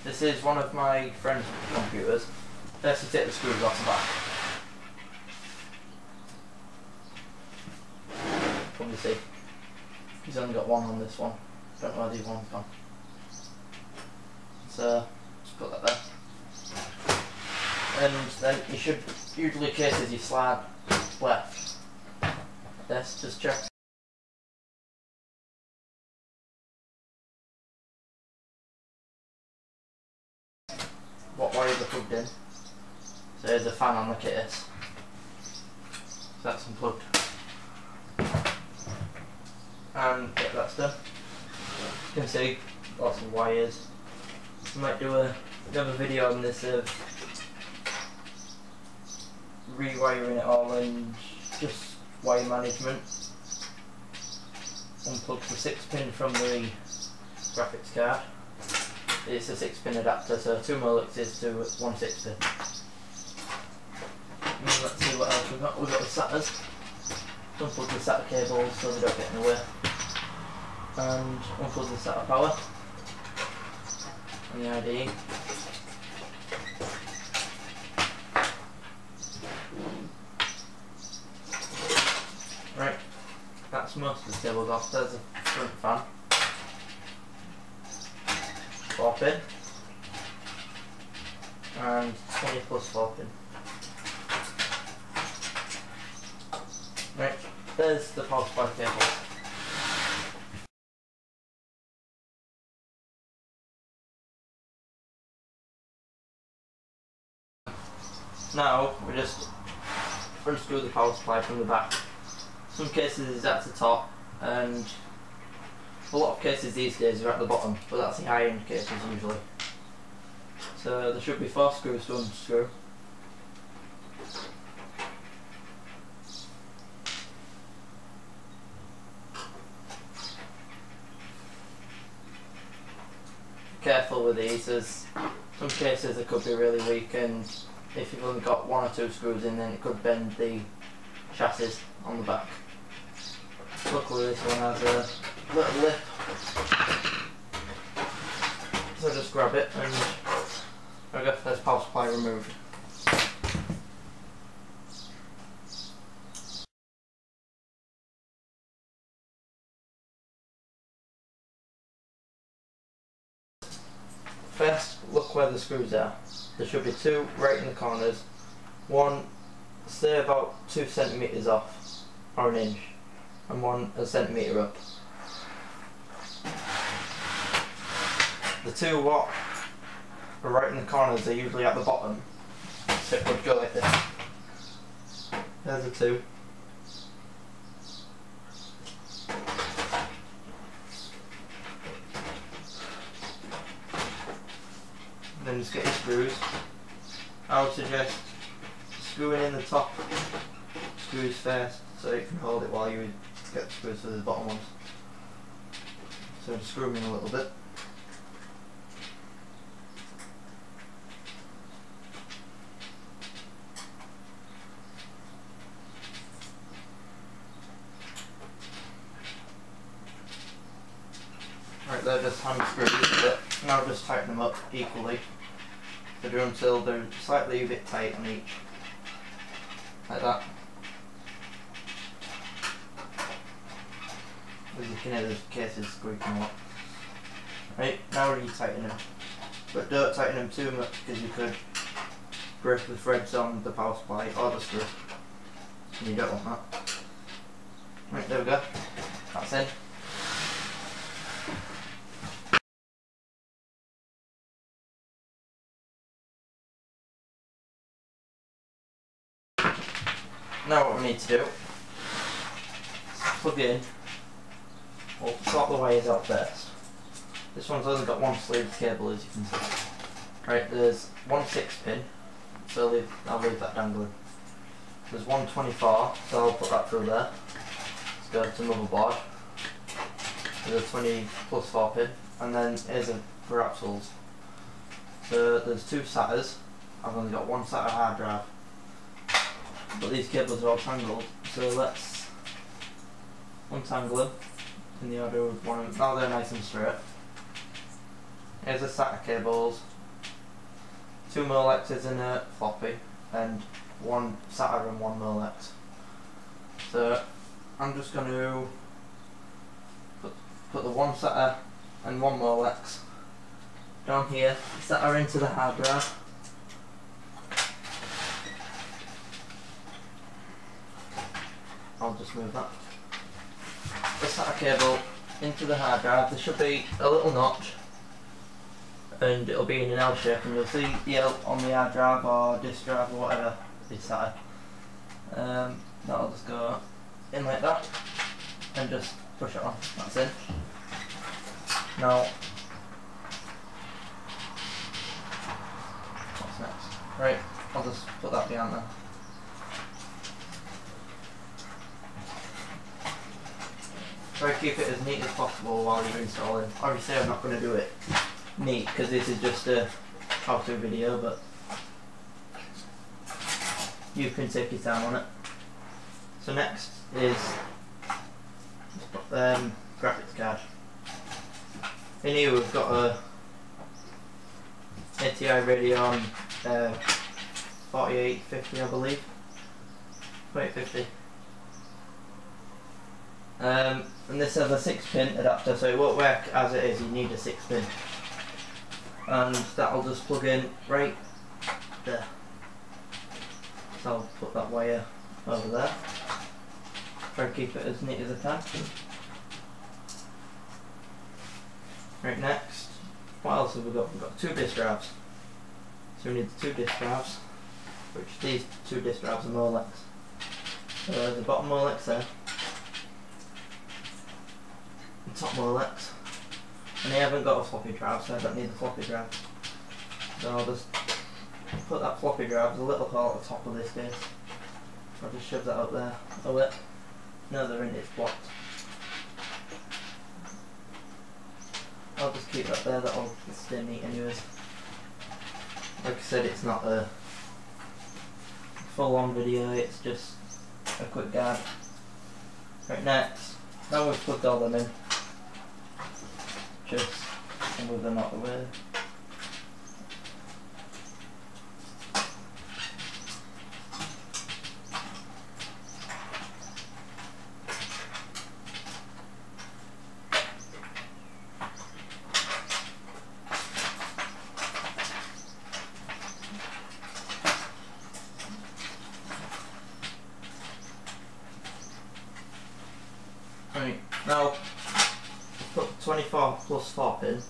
This is one of my friend's computers. First you take the screws off the back. Probably see. He's only got one on this one. Don't know where the other one's gone. So just put that there. And then you should usually cases you slide left. Like this, just check. What wires are plugged in. So there's a fan on the case. So that's unplugged. And yeah, that's done. You can see lots of wires. I might do another video on this of rewiring it all and just wire management. Unplug the 6-pin from the graphics card. It's a 6-pin adapter, so 2 Molexes to 1 6-pin. Let's see what else we've got. We've got the SATAs. Unplug the SATA cables so they don't get in the way. And unplug the SATA power. And the IDE. Right, that's most of the cables off. There's a front fan. 4-pin. And 20 plus 4-pin. Right, there's the power supply cable. Now we just unscrew the power supply from the back. Some cases is at the top, and a lot of cases these days are at the bottom, but that's the high-end cases usually. So there should be 4 screws to unscrew. Careful with these, as some cases it could be really weak, and if you've only got 1 or 2 screws in, then it could bend the chassis on the back. Luckily this one has a little lip, so just grab it and there we go, there's power supply removed. First, look where the screws are. There should be 2 right in the corners. One, say about 2 centimetres off, or an inch, and 1 a centimetre up. The 2 what are right in the corners are usually at the bottom, so it would go like this. There's the 2. Then just get your screws. I would suggest screwing in the top screws first so you can hold it while you get the screws to the bottom ones. So just screw them in a little bit. Right, they're just hand screws, but now just tighten them up equally. So do until they're slightly a bit tight on each. Like that. As you can hear the cases squeaking a lot. Right, now you tighten them. But don't tighten them too much because you could break the threads on the power supply or the screw. And you don't want that. Right, there we go. That's in. Now what we need to do is plug it in. We'll sort the wires out first. This one's only got 1 sleeved cable, as you can see. Right, there's 1 6-pin, so I'll leave that dangling. There's 1 24, so I'll put that through there. Let's go to motherboard. There's a 20 plus 4-pin, and then here's a for axles. So there's 2 SATAs. I've only got 1 SATA hard drive. But these cables are all tangled, so let's untangle them in the order of one. Now they're nice and straight. Here's the SATA cables, 2 Molexes in a floppy, and 1 SATA and 1 Molex. So I'm just going to put the 1 SATA and 1 Molex down here, SATA into the hard drive. I'll just move that. The SATA cable into the hard drive. There should be a little notch, and it'll be in an L shape, and you'll see the L on the hard drive or disk drive or whatever is SATA. That'll just go in like that, and just push it on. That's in. Now, what's next? Right, I'll just put that behind there. Try to keep it as neat as possible while you're installing. Obviously I'm not going to do it neat because this is just a how-to video, but you can take your time on it. So next is graphics card. In here we've got a ATI Radeon 4850, I believe. 4850. And this has a 6-pin adapter, so it won't work as it is. You need a 6-pin, and that'll just plug in right there. So I'll put that wire over there. Try to keep it as neat as I can. Right, next, what else have we got? We've got 2 disk drives. So we need the 2 disk drives, which these 2 disk drives are Molex. So there's the bottom Molex there, the top Molex, and I haven't got a floppy drive, so I don't need the floppy drive. So I'll just put that floppy drive, there's a little hole at the top of this case. I'll just shove that up there. Oh wait, no they're in, it's blocked. I'll just keep that there, that'll stay neat anyways. Like I said, it's not a full on video, it's just a quick guide. Right, next, now we've plugged all them in, just move them out of the way. Right, now put 24 plus 4 pin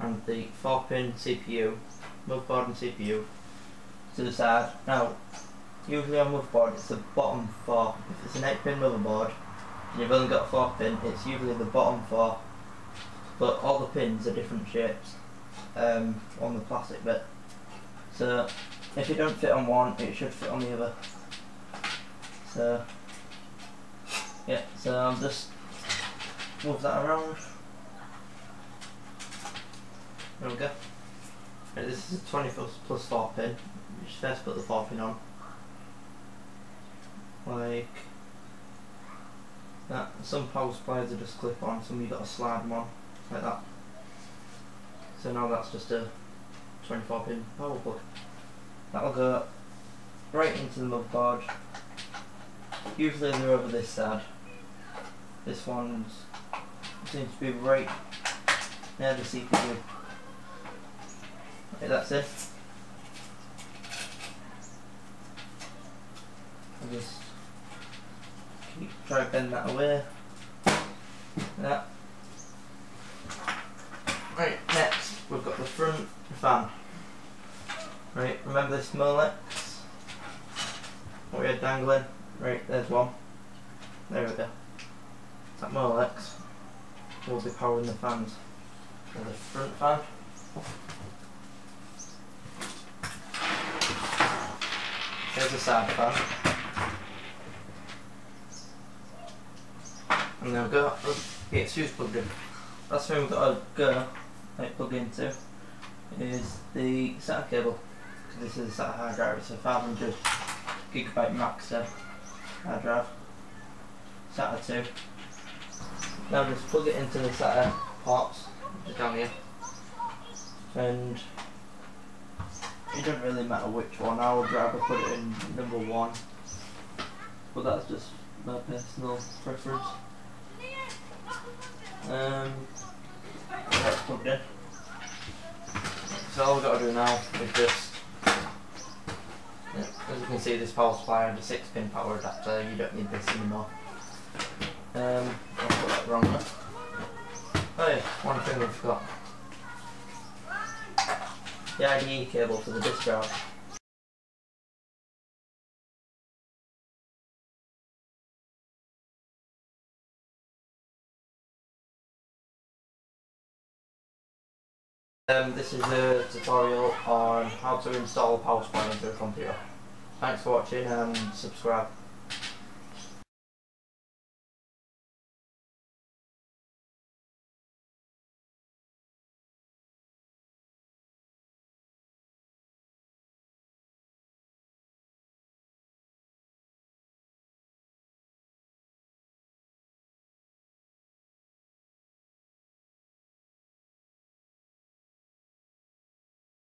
and the 4 pin CPU, motherboard and CPU to the side. Now, usually on motherboard it's the bottom 4. If it's an 8 pin motherboard and you've only got 4 pin, it's usually the bottom 4. But all the pins are different shapes on the plastic bit. So if it don't fit on one, it should fit on the other. So yeah, so I'll just move that around. There we go. Right, this is a 20 plus 4 pin. You just first put the 4 pin on. Like that. Some power supplies are just clip on, some you've got to slide them on. Like that. So now that's just a 24 pin power plug. That'll go right into the motherboard. Usually they're over this side. This one seems to be right near the CPU. Okay, that's it. I'll just try to bend that away. That. Right, next we've got the front fan. Right, remember this Molex? What we had dangling? Right, there's one. There we go. That Molex will be powering the fans. So the front fan. Here's the side fan. And then we've got the PSU's plugged in. Last thing we've got to go, like plug into, is the SATA cable. Because this is a SATA hard drive, it's a 500 gigabyte max hard drive. SATA 2. Now just plug it into the SATA ports, which is down here. And you doesn't really matter which one. I would rather put it in number 1, but that's just my personal preference. That's plugged in. So all we've got to do now is just, as you can see, this power supply and a 6-pin power adapter. You don't need this anymore. I'll put that wrong there. Oh yeah, one thing we forgot. The IDE cable for the discharge. This is a tutorial on how to install a power supply into a computer. Thanks for watching and subscribe.